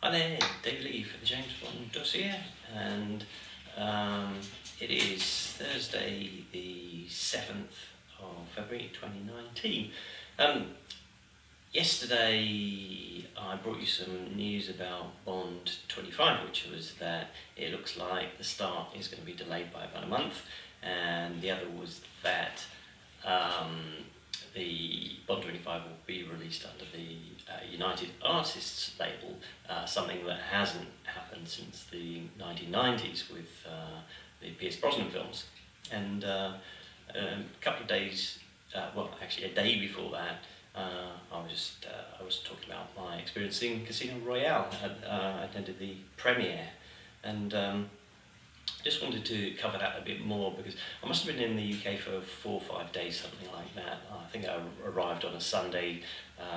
Hi there, David Lee for the James Bond dossier, and it is Thursday the 7th of February 2019. Yesterday I brought you some news about Bond 25, which was that it looks like the start is going to be delayed by about a month, and the other was that the Bond 25 will be released under the United Artists label, something that hasn't happened since the 1990s with the Pierce Brosnan films. And a couple of days, well, actually a day before that, I was talking about my experience in Casino Royale. I attended the premiere, and just wanted to cover that a bit more because I must have been in the UK for 4 or 5 days, something like that. I think I arrived on a Sunday.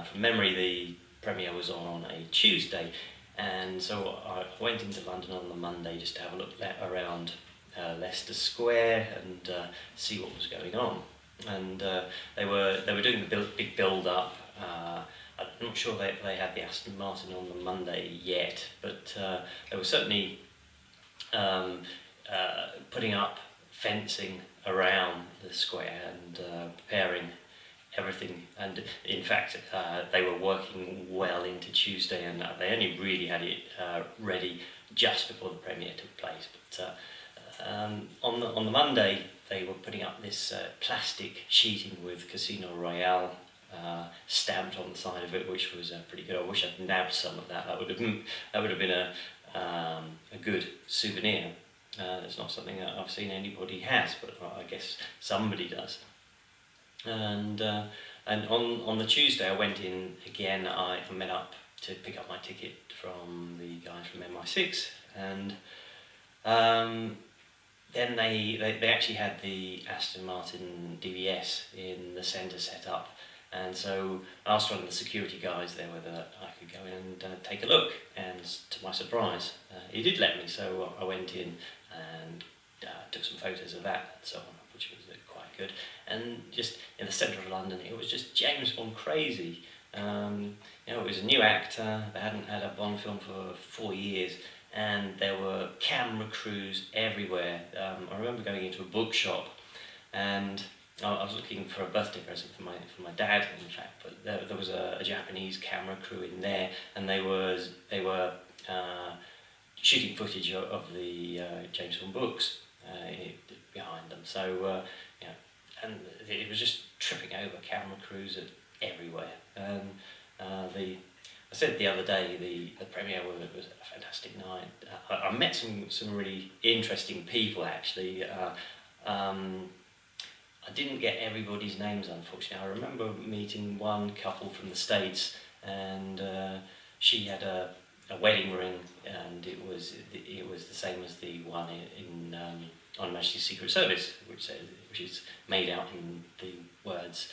From memory, the premiere was on a Tuesday, and so I went into London on the Monday just to have a look around Leicester Square and see what was going on. And they were doing the big build up. I'm not sure they had the Aston Martin on the Monday yet, but they were certainly putting up fencing around the square and preparing everything. And in fact, they were working well into Tuesday, and they only really had it ready just before the premiere took place. But on the Monday, they were putting up this plastic sheeting with Casino Royale stamped on the side of it, which was pretty good. I wish I'd nabbed some of that. That would have been a good souvenir. It's not something that I've seen anybody has, but I guess somebody does. And on the Tuesday I went in again. I met up to pick up my ticket from the guys from MI6, and then they actually had the Aston Martin DVS in the centre set up, and so I asked one of the security guys there whether I could go in and take a look, and to my surprise he did let me, so I went in and took some photos of that and so on, which was quite good. And just in the centre of London, it was just James Bond crazy. It was a new actor. They hadn't had a Bond film for 4 years, and there were camera crews everywhere. I remember going into a bookshop, and I was looking for a birthday present for my dad, in fact. But there was a Japanese camera crew in there, and they were shooting footage of the James Bond books behind them. So and it was just tripping over camera crews everywhere. And I said the other day, the premiere was a fantastic night. I met some really interesting people, actually. I didn't get everybody's names, unfortunately. I remember meeting one couple from the States, and she had a wedding ring, and it was the same as the one in on Her Majesty's Secret Service, which is made out in the words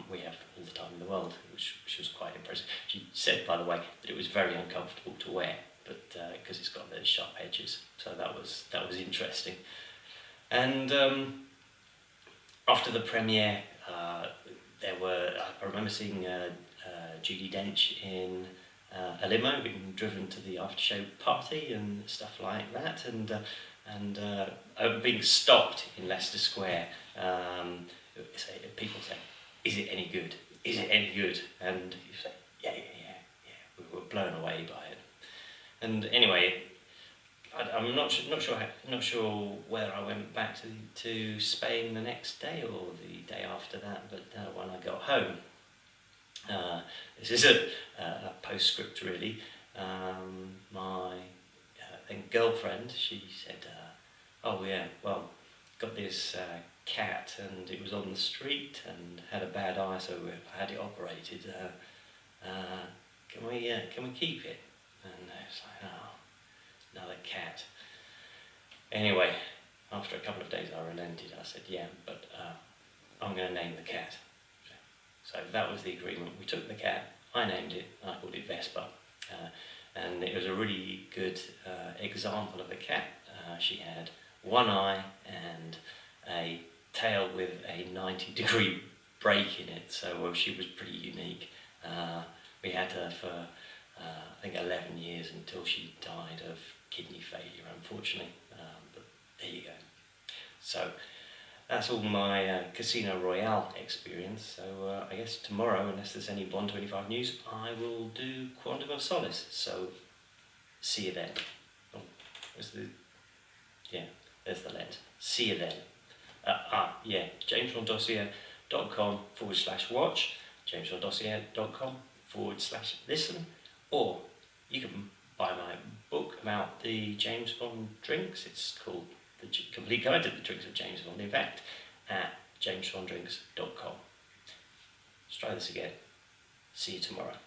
"We have all the time in the world," which was quite impressive. She said, by the way, that it was very uncomfortable to wear, but because it's got those sharp edges, so that was interesting. And after the premiere, I remember seeing Judi Dench in a limo being driven to the after-show party and stuff like that, and being stopped in Leicester Square. People say, "Is it any good? Is it any good?" And you say, "Yeah." We were blown away by it. And anyway, I'm not sure whether I went back to Spain the next day or the day after that. But when I got home, this is a postscript really. My then girlfriend, she said, "Oh yeah, well, got this cat and it was on the street and had a bad eye, so I had it operated. Can we keep it?" And I was like, "Oh, another cat." Anyway, after a couple of days I relented. I said, "Yeah, but I'm going to name the cat." So that was the agreement. We took the cat, I named it, I called it Vespa. And it was a really good example of a cat. She had one eye and a tail with a 90-degree break in it, so she was pretty unique. We had her for I think 11 years until she died of kidney failure, unfortunately. But there you go. So that's all my Casino Royale experience. So I guess tomorrow, unless there's any 125 news, I will do Quantum of Solace. So see you then. Oh, there's the lens. See you then. jamesbonddossier.com/watch, jamesbonddossier.com/listen, or you can buy my book about the James Bond drinks. It's called The Complete Guide to the Drinks of James Bond, in fact, at jamesbonddrinks.com. Let's try this again. See you tomorrow.